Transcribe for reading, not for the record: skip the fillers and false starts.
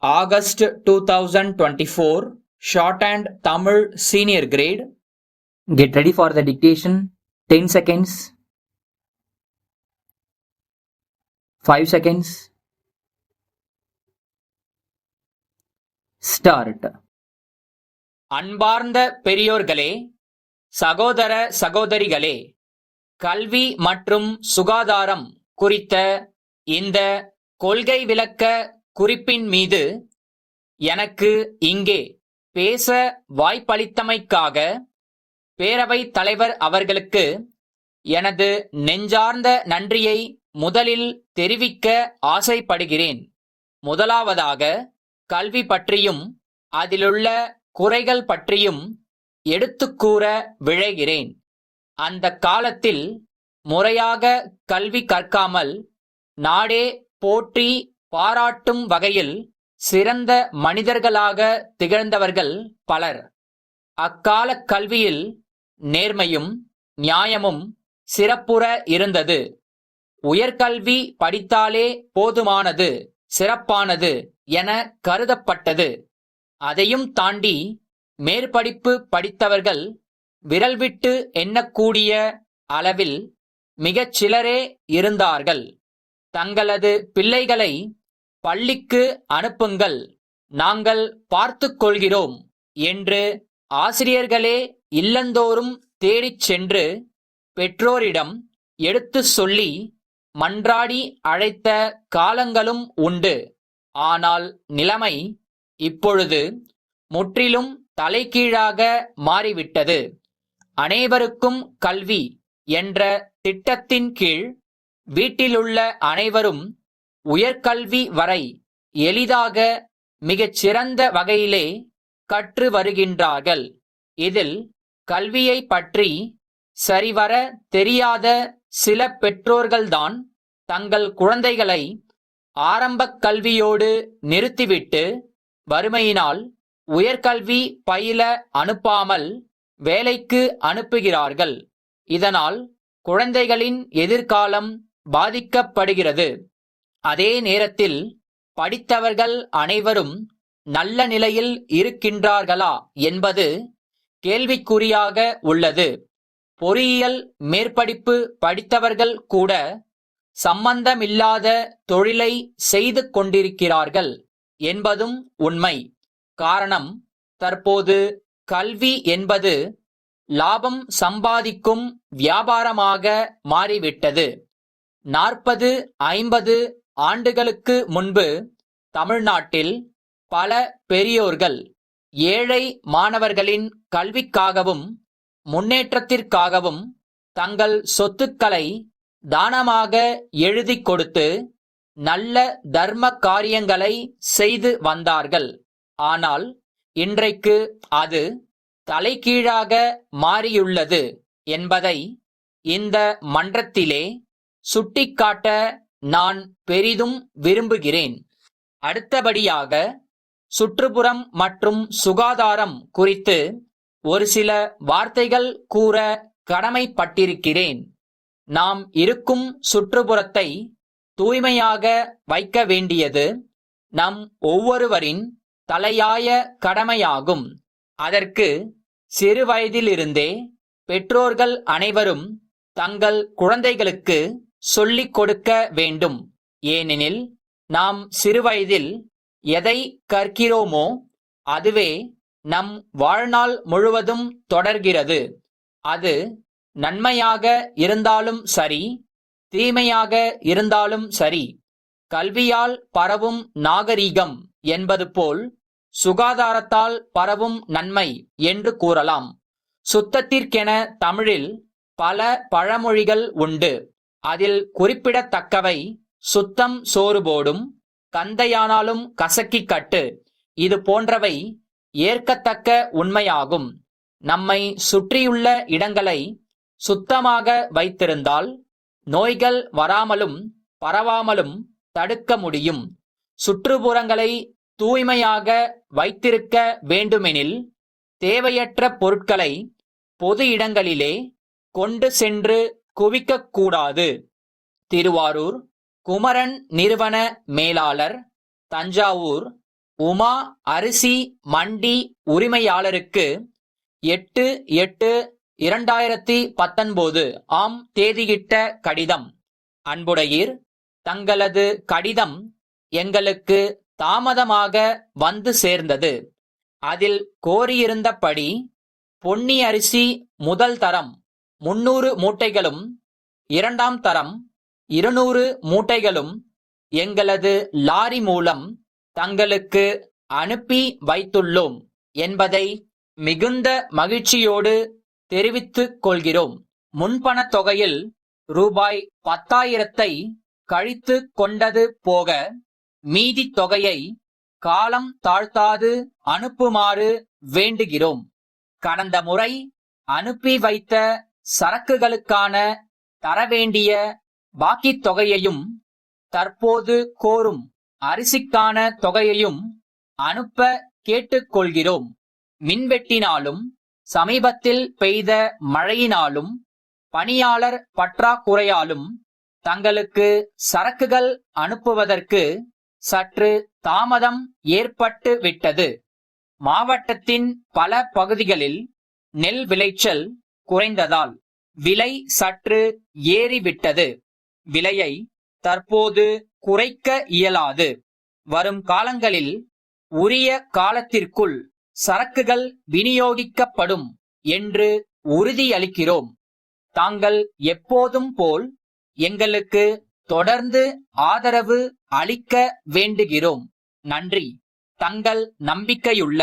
August 2024, Shorthand Tamil Senior Grade. Get ready for the dictation. 10 seconds. 5 seconds. Start. அன்பார்ந்த பெரியோர்களே, சகோதர சகோதரிகளே, கல்வி மற்றும் சுகாதாரம் குறித்த இந்த கொள்கை விளக்க குறிப்பின் மீது எனக்கு இங்கே பேச வாய்ப்பளித்தமைக்காக பேரவைத் தலைவர் அவர்களுக்கு எனது நெஞ்சார்ந்த நன்றியை முதலில் தெரிவிக்க ஆசைப்படுகிறேன். முதலாவதாக கல்வி பற்றியும் அதிலுள்ள குறைகள் பற்றியும் எடுத்துக் கூற விழைகிறேன். அந்த காலத்தில் முறையாக கல்வி கற்காமல் நாடே போற்றி பாராட்டும் வகையில் சிறந்த மனிதர்களாக திகழ்ந்தவர்கள் பலர். அக்கால கல்வியில் நேர்மையும் நியாயமும் சிறப்புற இருந்தது. உயர்கல்வி படித்தாலே போதுமானது, சிறப்பானது என கருதப்பட்டது. அதையும் தாண்டி மேற்படிப்பு படித்தவர்கள் விரல் விட்டு எண்ணக்கூடிய அளவில் மிகச் சிலரே இருந்தார்கள். தங்களது பிள்ளைகளை பள்ளிக்கு அனுப்புங்கள், நாங்கள் பார்த்துக் கொள்கிறோம் என்று ஆசிரியர்களே இல்லந்தோறும் தேடிச் சென்று பெற்றோரிடம் எடுத்துச் சொல்லி மன்றாடி அழைத்த காலங்களும் உண்டு. ஆனால் நிலைமை இப்பொழுது முற்றிலும் தலைகீழாக மாறிவிட்டது. அனைவருக்கும் கல்வி என்ற திட்டத்தின் கீழ் வீட்டிலுள்ள அனைவரும் உயர்கல்வி வரை எளிதாக மிகச் சிறந்த வகையிலே கற்று வருகின்றார்கள். இதில் கல்வியை பற்றி சரிவர தெரியாத சில பெற்றோர்கள்தான் தங்கள் குழந்தைகளை ஆரம்பக் கல்வியோடு நிறுத்திவிட்டு வறுமையினால் உயர்கல்வி பயில அனுப்பாமல் வேலைக்கு அனுப்புகிறார்கள். இதனால் குழந்தைகளின் எதிர்காலம் பாதிக்கப்படுகிறது. அதே நேரத்தில் படித்தவர்கள் அனைவரும் நல்ல நிலையில் இருக்கின்றார்களா என்பது கேள்விக்குறியாக உள்ளது. பொறியியல் மேற்படிப்பு படித்தவர்கள் கூட சம்பந்தமில்லாத தொழிலை செய்து கொண்டிருக்கிறார்கள் என்பதும் உண்மை. காரணம், தற்போது கல்வி என்பது லாபம் சம்பாதிக்கும் வியாபாரமாக மாறிவிட்டது. 40-50 ஆண்டுகளுக்கு முன்பு தமிழ்நாட்டில் பல பெரியோர்கள் ஏழை மாணவர்களின் கல்விக்காகவும் முன்னேற்றத்திற்காகவும் தங்கள் சொத்துக்களை தானமாக எழுதி கொடுத்து நல்ல தர்ம காரியங்களை செய்து வந்தார்கள். ஆனால் இன்றைக்கு அது தலைகீழாக மாறியுள்ளது என்பதை இந்த மன்றத்திலே சுட்டிக்காட்ட நான் பெரிதும் விரும்புகிறேன். அடுத்தபடியாக சுற்றுப்புறம் மற்றும் சுகாதாரம் குறித்து ஒரு சில வார்த்தைகள் கூற கடமைப்பட்டிருக்கிறேன். நாம் இருக்கும் சுற்றுப்புறத்தை தூய்மையாக வைக்க வேண்டியது நம் ஒவ்வொருவரின் தலையாய கடமையாகும். அதற்கு சிறுவயதிலிருந்தே பெற்றோர்கள் அனைவரும் தங்கள் குழந்தைகளுக்கு சொல்லிக் கொடுக்க வேண்டும். ஏனெனில் நாம் சிறுவயதில் எதை கற்கிறோமோ அதுவே நம் வாழ்நாள் முழுவதும் தொடர்கிறது. அது நன்மையாக இருந்தாலும் சரி, தீமையாக இருந்தாலும் சரி. கல்வியால் பரவும் நாகரீகம் என்பது போல் சுகாதாரத்தால் பரவும் நன்மை என்று கூறலாம். சுத்தத்திற்கென தமிழில் பல பழமொழிகள் உண்டு. அதில் குறிப்பிடத்தக்கவை சுத்தம் சோறு போடும், கந்தையானாலும் கசக்கி கட்டு, இது போன்றவை ஏற்கத்தக்க உண்மையாகும். நம்மை சுற்றியுள்ள இடங்களை சுத்தமாக வைத்திருந்தால் நோய்கள் வராமலும் பரவாமலும் தடுக்க முடியும். சுற்றுப்புறங்களை தூய்மையாக வைத்திருக்க வேண்டுமெனில் தேவையற்ற பொருட்களை பொது இடங்களிலே கொண்டு சென்று குவிக்கக்கூடாது. திருவாரூர் குமரன் நிறுவன மேலாளர், தஞ்சாவூர் உமா அரிசி மண்டி உரிமையாளருக்கு 8/8/2019 ஆம் தேதியிட்ட கடிதம். அன்புடையீர், தங்களது கடிதம் எங்களுக்கு தாமதமாக வந்து சேர்ந்தது. அதில் கோரியிருந்தபடி பொன்னி அரிசி முதல் தரம் 300 மூட்டைகளும், இரண்டாம் தரம் 200 மூட்டைகளும் எங்களது லாரி மூலம் தங்களுக்கு அனுப்பி வைத்துள்ளோம் என்பதை மிகுந்த மகிழ்ச்சியோடு தெரிவித்துக் கொள்கிறோம். முன்பணத் தொகையில் ரூபாய் 10,000 கழித்து கொண்டது போக மீதி தொகையை காலம் தாழ்த்தாது அனுப்புமாறு வேண்டுகிறோம். கடந்த முறை அனுப்பி வைத்த சரக்குகளுக்கான தரவேண்டிய பாக்கி தொகையையும் தற்போது கோரும் அரிசிக்கான தொகையையும் அனுப்ப கேட்டுக்கொள்கிறோம். மின்வெட்டினாலும் சமீபத்தில் பெய்த மழையினாலும் பணியாளர் பற்றாக்குறையாலும் தங்களுக்கு சரக்குகள் அனுப்புவதற்கு சற்று தாமதம் ஏற்பட்டு விட்டது. மாவட்டத்தின் பல பகுதிகளில் நெல் விளைச்சல் குறைந்ததால் விலை சற்று ஏறிவிட்டது. விலையை தற்போது குறைக்க இயலாது. வரும் காலங்களில் உரிய காலத்திற்குள் சரக்குகள் விநியோகிக்கப்படும் என்று உறுதியளிக்கிறோம். தாங்கள் எப்போதும் போல் எங்களுக்கு தொடர்ந்து ஆதரவு அளிக்க வேண்டுகிறோம். நன்றி. தங்கள் நம்பிக்கையுள்ள